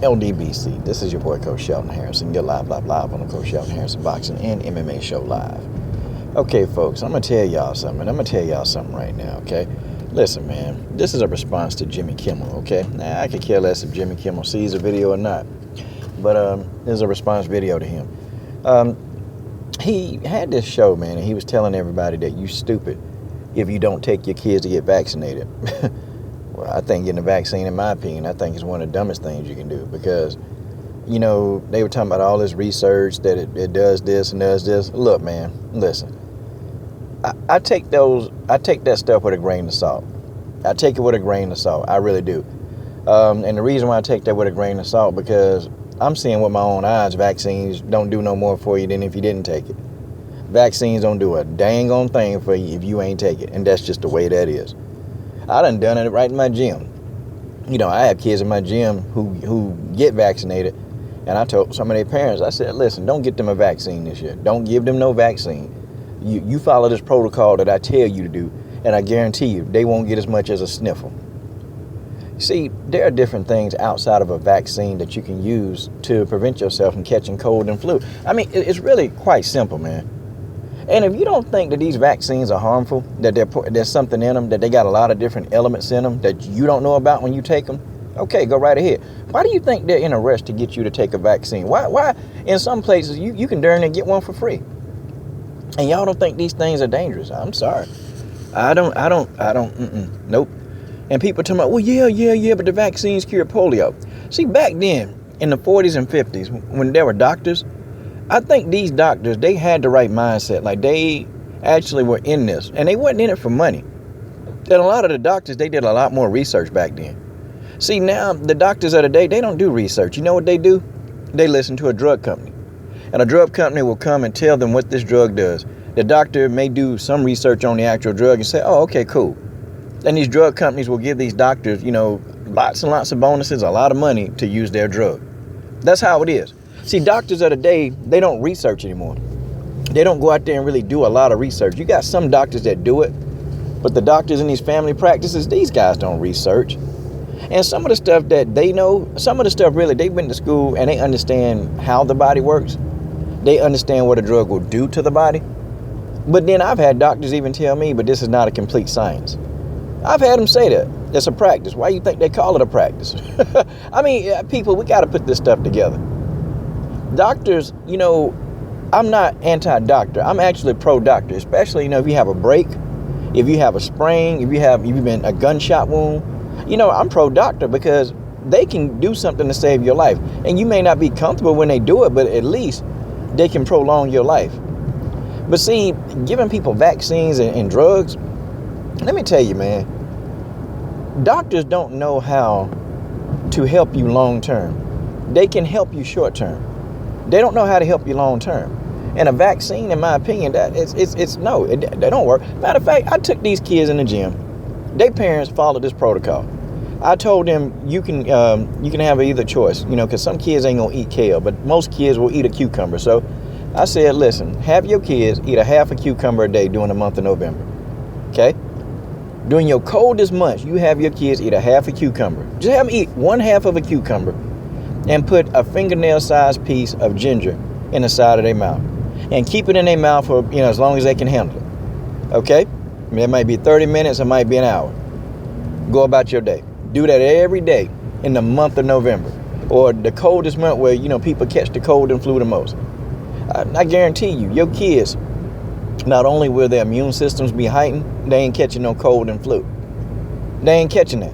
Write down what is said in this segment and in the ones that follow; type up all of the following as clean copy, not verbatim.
LDBC. This is your boy Coach Shelton Harrison. You're live on the Coach Shelton Harrison Boxing and MMA Show live. Okay, folks, I'm going to tell y'all something right now, okay? Listen, man, this is a response to Jimmy Kimmel, okay? Now, I could care less if Jimmy Kimmel sees a video or not, but there's a response video to him. He had this show, man, and he was telling everybody that you stupid if you don't take your kids to get vaccinated. Well, I think getting a vaccine, in my opinion, I think is one of the dumbest things you can do because, you know, they were talking about all this research that it does this and does this. Look, man, listen. I take that stuff with a grain of salt. I take it with a grain of salt. I really do. And the reason why I take that with a grain of salt because I'm seeing with my own eyes vaccines don't do no more for you than if you didn't take it. Vaccines don't do a dang on thing for you if you ain't take it. And that's just the way that is. I done it right in my gym. You know, I have kids in my gym who get vaccinated. And I told some of their parents, I said, listen, don't get them a vaccine this year. Don't give them no vaccine. You follow this protocol that I tell you to do. And I guarantee you, they won't get as much as a sniffle. See, there are different things outside of a vaccine that you can use to prevent yourself from catching cold and flu. I mean, it's really quite simple, man. And if you don't think that these vaccines are harmful, that there's something in them, that they got a lot of different elements in them that you don't know about when you take them, okay, go right ahead. Why do you think they're in a rush to get you to take a vaccine? Why? In some places, you can darn near get one for free. And y'all don't think these things are dangerous. I'm sorry. I don't, nope. And people talking about, well, yeah, but the vaccines cure polio. See, back then, in the 40s and 50s, when there were doctors, I think these doctors, they had the right mindset. Like, they actually were in this. And they wasn't in it for money. And a lot of the doctors, they did a lot more research back then. See, now, the doctors of the day, they don't do research. You know what they do? They listen to a drug company. And a drug company will come and tell them what this drug does. The doctor may do some research on the actual drug and say, oh, okay, cool. And these drug companies will give these doctors, you know, lots and lots of bonuses, a lot of money to use their drug. That's how it is. See, doctors of the day, they don't research anymore. They don't go out there and really do a lot of research. You got some doctors that do it, but the doctors in these family practices, these guys don't research. And some of the stuff that they know, some of the stuff really, they went to school and they understand how the body works. They understand what a drug will do to the body. But then I've had doctors even tell me, but this is not a complete science. I've had them say that. It's a practice. Why do you think they call it a practice? I mean, people, we got to put this stuff together. Doctors, you know, I'm not anti-doctor. I'm actually pro-doctor, especially, you know, if you have a break, if you have a sprain, if you've been a gunshot wound. You know, I'm pro-doctor because they can do something to save your life. And you may not be comfortable when they do it, but at least they can prolong your life. But see, giving people vaccines and drugs, let me tell you, man, doctors don't know how to help you long term. They can help you short term. They don't know how to help you long term. And a vaccine, in my opinion, they don't work. Matter of fact, I took these kids in the gym. Their parents followed this protocol. I told them you can have either choice, you know, because some kids ain't gonna eat kale, but most kids will eat a cucumber. So I said, listen, have your kids eat a half a cucumber a day during the month of November. Okay? During your coldest months, you have your kids eat a half a cucumber. Just have them eat one half of a cucumber and put a fingernail-sized piece of ginger in the side of their mouth. And keep it in their mouth for, you know, as long as they can handle it. Okay? I mean, it might be 30 minutes, it might be an hour. Go about your day. Do that every day in the month of November. Or the coldest month where, you know, people catch the cold and flu the most. I guarantee you, your kids, not only will their immune systems be heightened, they ain't catching no cold and flu. They ain't catching that.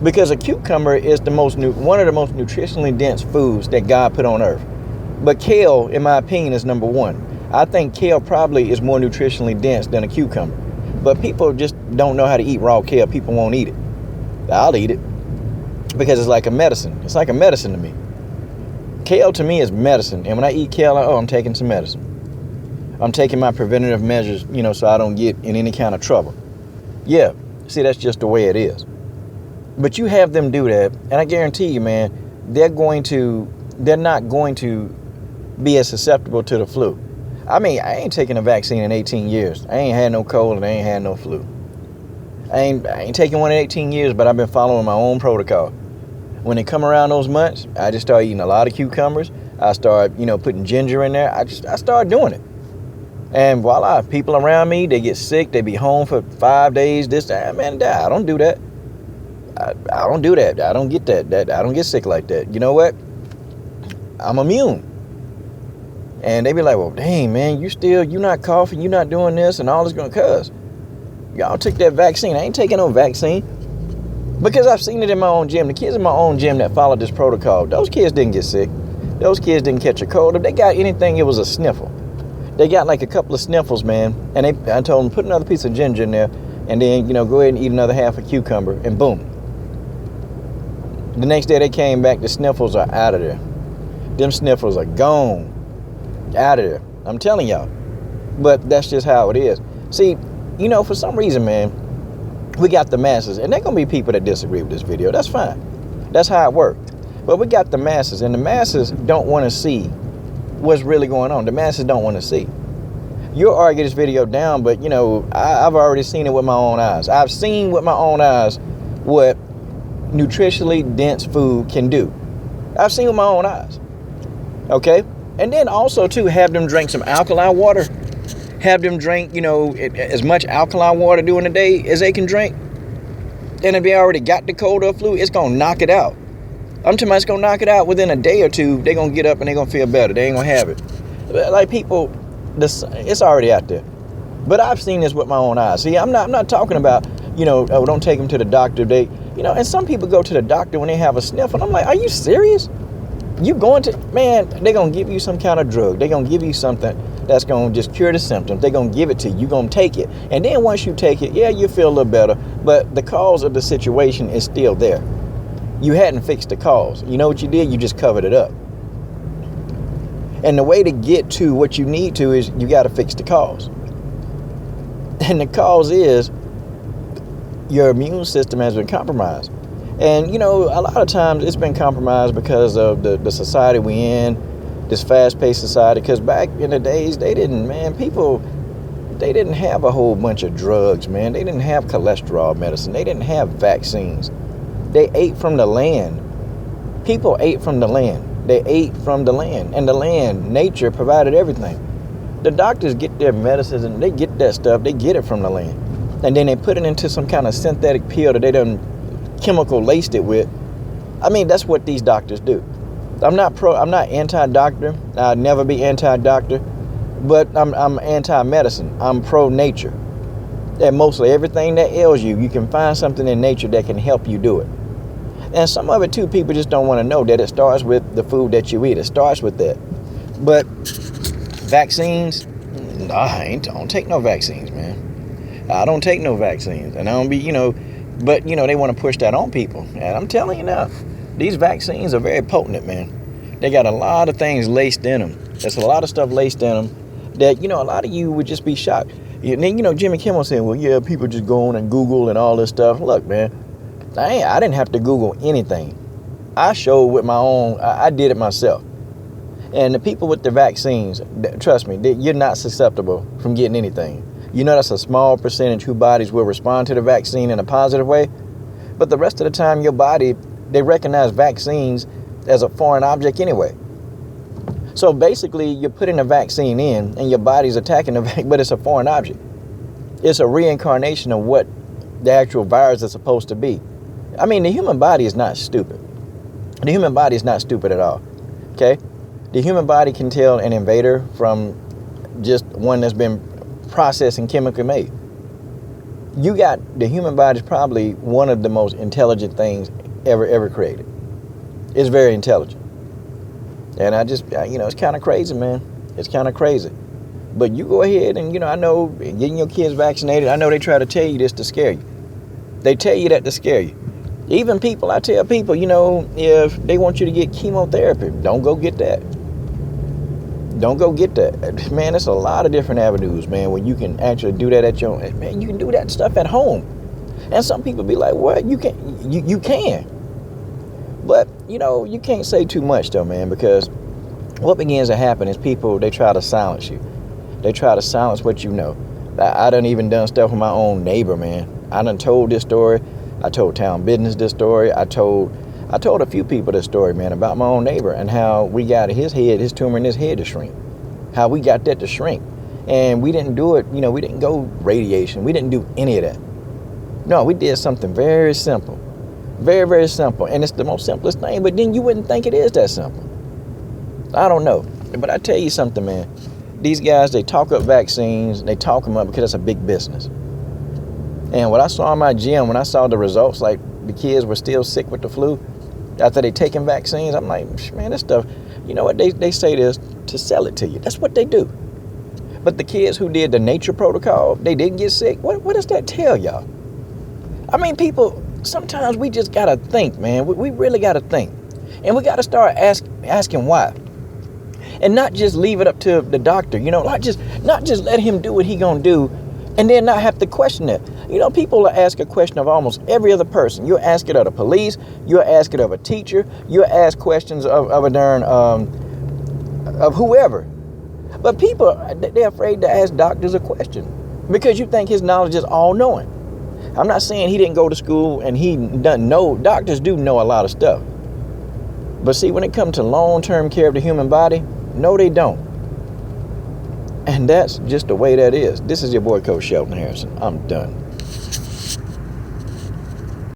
Because a cucumber is one of the most nutritionally dense foods that God put on earth. But kale, in my opinion, is number one. I think kale probably is more nutritionally dense than a cucumber. But people just don't know how to eat raw kale. People won't eat it. I'll eat it because it's like a medicine. It's like a medicine to me. Kale to me is medicine. And when I eat kale, I'm taking some medicine. I'm taking my preventative measures, you know, so I don't get in any kind of trouble. Yeah, see, that's just the way it is. But you have them do that, and I guarantee you, man, they're not going to be as susceptible to the flu. I mean, I ain't taken a vaccine in 18 years. I ain't had no cold and I ain't had no flu. I ain't taken one in 18 years, but I've been following my own protocol. When they come around those months, I just start eating a lot of cucumbers. I start, putting ginger in there. I start doing it. And voila, people around me, they get sick. They be home for 5 days, this, that, man, I don't do that. I don't do that. I don't get that. I don't get sick like that. You know what? I'm immune. And they be like, well, dang, man, you not coughing, you not doing this, and all this going to cuz. Y'all took that vaccine. I ain't taking no vaccine. Because I've seen it in my own gym. The kids in my own gym that followed this protocol, those kids didn't get sick. Those kids didn't catch a cold. If they got anything, it was a sniffle. They got like a couple of sniffles, man. And I told them, put another piece of ginger in there, and then, go ahead and eat another half a cucumber, and boom. The next day they came back, the sniffles are out of there. Them sniffles are gone. Out of there. I'm telling y'all. But that's just how it is. See, for some reason, man, we got the masses, and there going to be people that disagree with this video. That's fine. That's how it works. But we got the masses, and the masses don't want to see what's really going on. The masses don't want to see. You'll argue this video down, but, I've already seen it with my own eyes. I've seen with my own eyes what nutritionally dense food can do. I've seen with my own eyes. Okay? And then also, too, have them drink some alkaline water. Have them drink, as much alkaline water during the day as they can drink. And if they already got the cold or flu, it's going to knock it out. I'm talking about it's going to knock it out within a day or two. They're going to get up and they're going to feel better. They ain't going to have it. Like people, it's already out there. But I've seen this with my own eyes. See, I'm not talking about, oh, don't take them to the doctor. They, and some people go to the doctor when they have a sniffle. And I'm like, are you serious? You going to, man, they're going to give you some kind of drug. They're going to give you something that's going to just cure the symptoms. They're going to give it to you. You're going to take it. And then once you take it, yeah, you feel a little better. But the cause of the situation is still there. You hadn't fixed the cause. You know what you did? You just covered it up. And the way to get to what you need to is you got to fix the cause. And the cause is your immune system has been compromised. And, a lot of times it's been compromised because of the society we in, this fast-paced society. Because back in the days, they didn't have a whole bunch of drugs, man. They didn't have cholesterol medicine. They didn't have vaccines. They ate from the land. People ate from the land. They ate from the land. And the land, nature, provided everything. The doctors get their medicines and they get that stuff. They get it from the land. And then they put it into some kind of synthetic pill that they done chemical laced it with. I mean, that's what these doctors do. I'm not anti-doctor. I'll never be anti-doctor, but I'm anti-medicine. I'm pro-nature. And mostly everything that ails you, you can find something in nature that can help you do it. And some of it too, people just don't want to know that it starts with the food that you eat. It starts with that. But vaccines, I don't take no vaccines, man. I don't take no vaccines. And I don't be, but, they want to push that on people. And I'm telling you now, these vaccines are very potent, man. They got a lot of things laced in them. There's a lot of stuff laced in them that, a lot of you would just be shocked. And then, Jimmy Kimmel said, well, yeah, people just go on and Google and all this stuff. Look, man, I didn't have to Google anything. I showed with my own, I did it myself. And the people with the vaccines, trust me, you're not susceptible from getting anything. That's a small percentage whose bodies will respond to the vaccine in a positive way. But the rest of the time, your body, they recognize vaccines as a foreign object anyway. So basically, you're putting a vaccine in and your body's attacking the vaccine, but it's a foreign object. It's a reincarnation of what the actual virus is supposed to be. I mean, the human body is not stupid. The human body is not stupid at all. Okay? The human body can tell an invader from just one that's been processed and chemically made. The human body is probably one of the most intelligent things ever created. It's very intelligent. And I just, it's kind of crazy, man. It's kind of crazy. But you go ahead and, I know getting your kids vaccinated, I know they try to tell you this to scare you. They tell you that to scare you. Even people, I tell people, if they want you to get chemotherapy, don't go get that. Don't go get that. Man, there's a lot of different avenues, man, where you can actually do that at your own. Man, you can do that stuff at home. And some people be like, what? You can. You can. But, you can't say too much, though, man, because what begins to happen is people, they try to silence you. They try to silence what you know. I done even done stuff with my own neighbor, man. I done told this story. I told Town Business this story. I told I told a few people this story, man, about my own neighbor and how we got his tumor in his head to shrink. How we got that to shrink. And we didn't do it, we didn't go radiation. We didn't do any of that. No, we did something very simple. Very, very simple. And it's the most simplest thing, but then you wouldn't think it is that simple. I don't know. But I tell you something, man. These guys, they talk up vaccines. They talk them up because it's a big business. And what I saw in my gym, when I saw the results, like the kids were still sick with the flu after they taking vaccines, I'm like, man, this stuff, you know what? They say this to sell it to you. That's what they do. But the kids who did the nature protocol, they didn't get sick. What does that tell y'all? I mean, people, sometimes we just got to think, man. We really got to think. And we got to start asking why. And not just leave it up to the doctor, not just let him do what he gonna do and then not have to question it. People ask a question of almost every other person. You'll ask it of the police, you'll ask it of a teacher, you'll ask questions of a darn, of whoever. But people, they're afraid to ask doctors a question because you think his knowledge is all knowing. I'm not saying he didn't go to school and he doesn't know. Doctors do know a lot of stuff. But see, when it comes to long-term care of the human body, no, they don't. And that's just the way that is. This is your boy, Coach Shelton Harrison. I'm done.